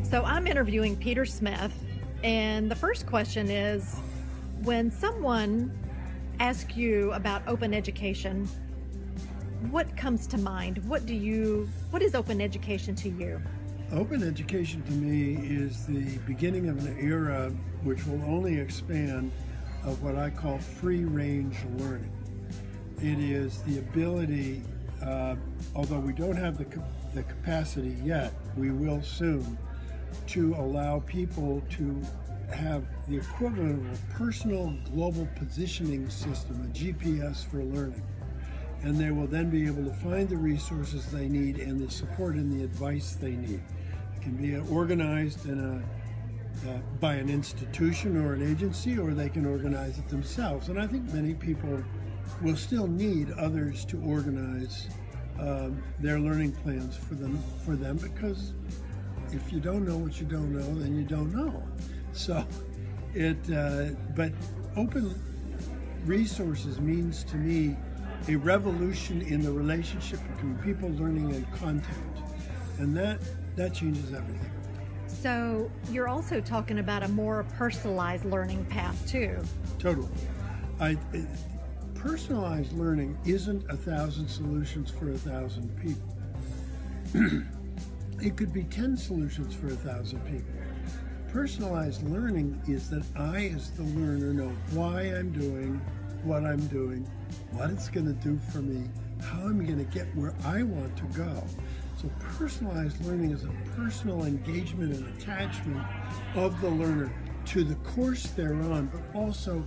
So I'm interviewing Peter Smith, and the first question is, when someone asks you about open education, what comes to mind? What is open education to you? Open education to me is the beginning of an era which will only expand of what I call free-range learning. It is the ability, although we don't have the capacity yet, we will soon, to allow people to have the equivalent of a personal global positioning system, a GPS for learning. And they will then be able to find the resources they need and the support and the advice they need. It can be organized by an institution or an agency, or they can organize it themselves. And I think many people will still need others to organize their learning plans for them, because if you don't know what you don't know, then you don't know. So but open resources means to me a revolution in the relationship between people learning and content. And that changes everything. So you're also talking about a more personalized learning path too. Totally. Personalized learning isn't 1,000 solutions for 1,000 people. It could be 10 solutions for 1,000 people. Personalized learning is that I, as the learner, know why I'm doing what I'm doing, what it's going to do for me, how I'm going to get where I want to go. So personalized learning is a personal engagement and attachment of the learner to the course they're on, but also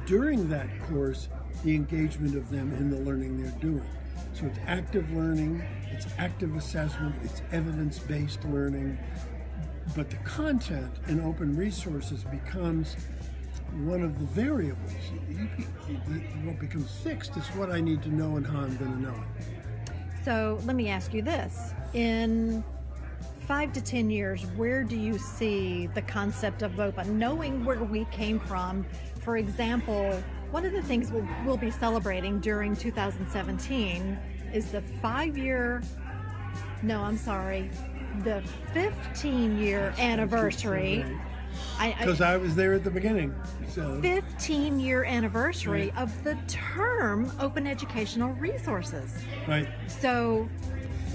during that course, the engagement of them in the learning they're doing. So it's active learning, it's active assessment, it's evidence-based learning, but the content in open resources becomes one of the variables. What becomes fixed is what I need to know and how I'm going to know it. So let me ask you this. In 5 to 10 years, where do you see the concept of open? Knowing where we came from, for example, one of the things we'll be celebrating during 2017 is the 15-year anniversary. Because I was there at the beginning. So 15-year anniversary of the term open educational resources. Right. So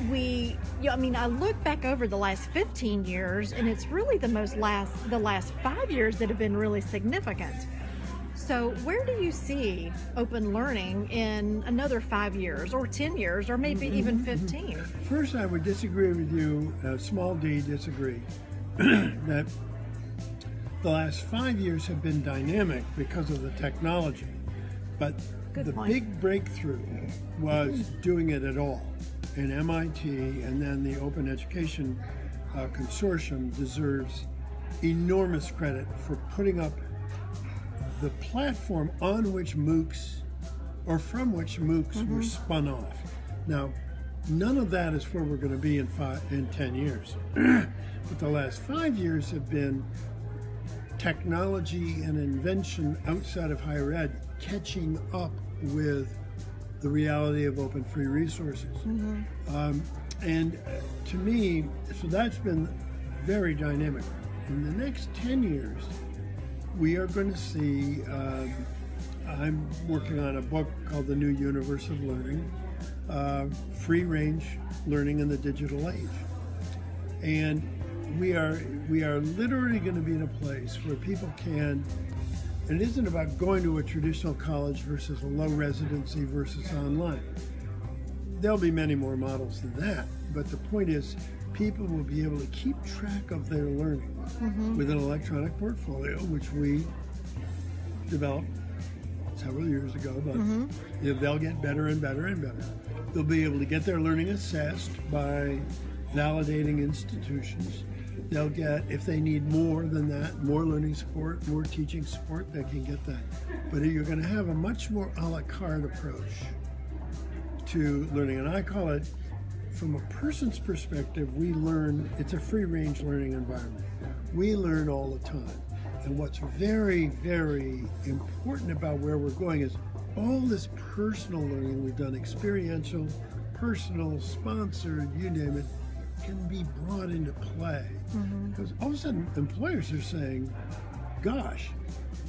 I look back over the last 15 years, and it's really the last 5 years that have been really significant. So where do you see open learning in another 5 years or 10 years or maybe even 15? First, I would disagree with you, small d disagree, that the last 5 years have been dynamic because of the technology. But the big breakthrough was doing it at all. And MIT and then the Open Education Consortium deserves enormous credit for putting up the platform on which MOOCs, or from which MOOCs were spun off. Now, none of that is where we're going to be in 10 years. But the last 5 years have been technology and invention outside of higher ed catching up with the reality of open free resources. And to me, so that's been very dynamic. In the next 10 years, we are going to see, I'm working on a book called The New Universe of Learning, Free Range Learning in the Digital Age. And we are literally going to be in a place where people can, and it isn't about going to a traditional college versus a low residency versus online. There'll be many more models than that, but the point is people will be able to keep track of their learning with an electronic portfolio, which we developed several years ago, but they'll get better and better and better. They'll be able to get their learning assessed by validating institutions. They'll get, if they need more than that, more learning support, more teaching support, they can get that. But you're going to have a much more a la carte approach to learning. And I call it, from a person's perspective, we learn, it's a free-range learning environment. We learn all the time. And what's very, very important about where we're going is all this personal learning we've done, experiential, personal, sponsored, you name it, can be brought into play. Because all of a sudden, employers are saying, gosh,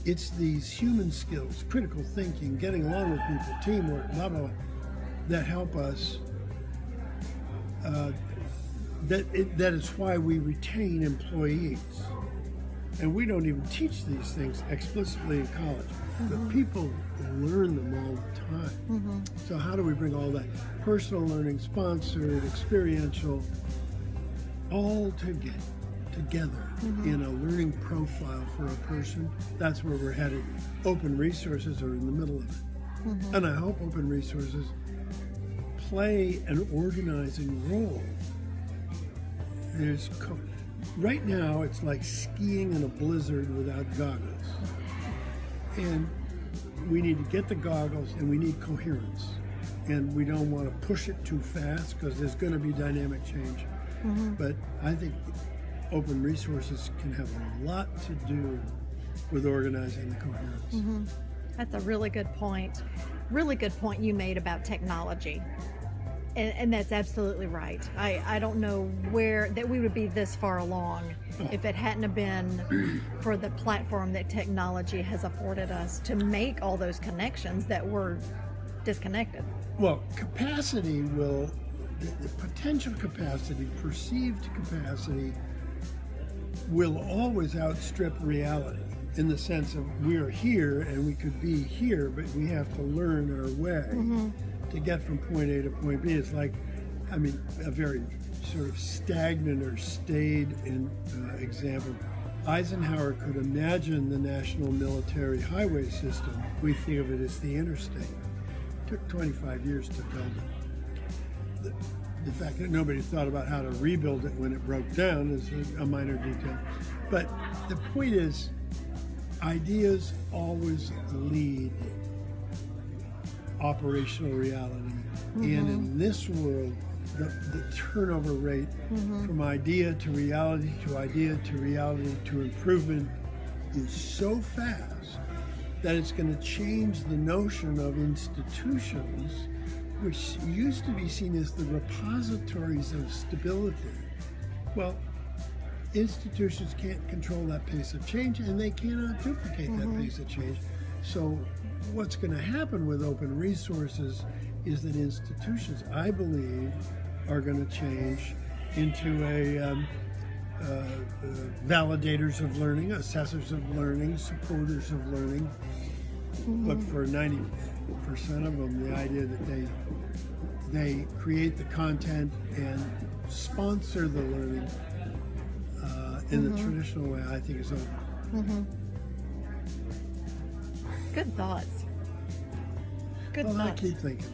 it's these human skills, critical thinking, getting along with people, teamwork, blah, blah, blah, that help us. That is why we retain employees. And we don't even teach these things explicitly in college, but people learn them all the time. So how do we bring all that personal learning, sponsored, experiential, all together in a learning profile for a person? That's where we're headed. Open resources are in the middle of it. And I hope open resources play an organizing role. Right now, it's like skiing in a blizzard without goggles. And we need to get the goggles, and we need coherence. And we don't want to push it too fast because there's going to be dynamic change. But I think open resources can have a lot to do with organizing the coherence. That's a really good point. Really good point you made about technology. And that's absolutely right. I don't know where that we would be this far along if it hadn't have been for the platform that technology has afforded us to make all those connections that were disconnected. Well, capacity will, the potential capacity, perceived capacity, will always outstrip reality in the sense of we're here and we could be here, but we have to learn our way. To get from point A to point B. It's like, a very sort of stagnant or staid example. Eisenhower could imagine the national military highway system. We think of it as the interstate. It took 25 years to build it. The fact that nobody thought about how to rebuild it when it broke down is a minor detail. But the point is, ideas always lead operational reality. And in this world, the turnover rate from idea to reality to idea to reality to improvement is so fast that it's going to change the notion of institutions, which used to be seen as the repositories of stability. Well, institutions can't control that pace of change, and they cannot duplicate that pace of change. So what's going to happen with open resources is that institutions, I believe, are going to change into validators of learning, assessors of learning, supporters of learning. But for 90% of them, the idea that they create the content and sponsor the learning in the traditional way, I think is over. Good thoughts. Good thoughts. I keep thinking,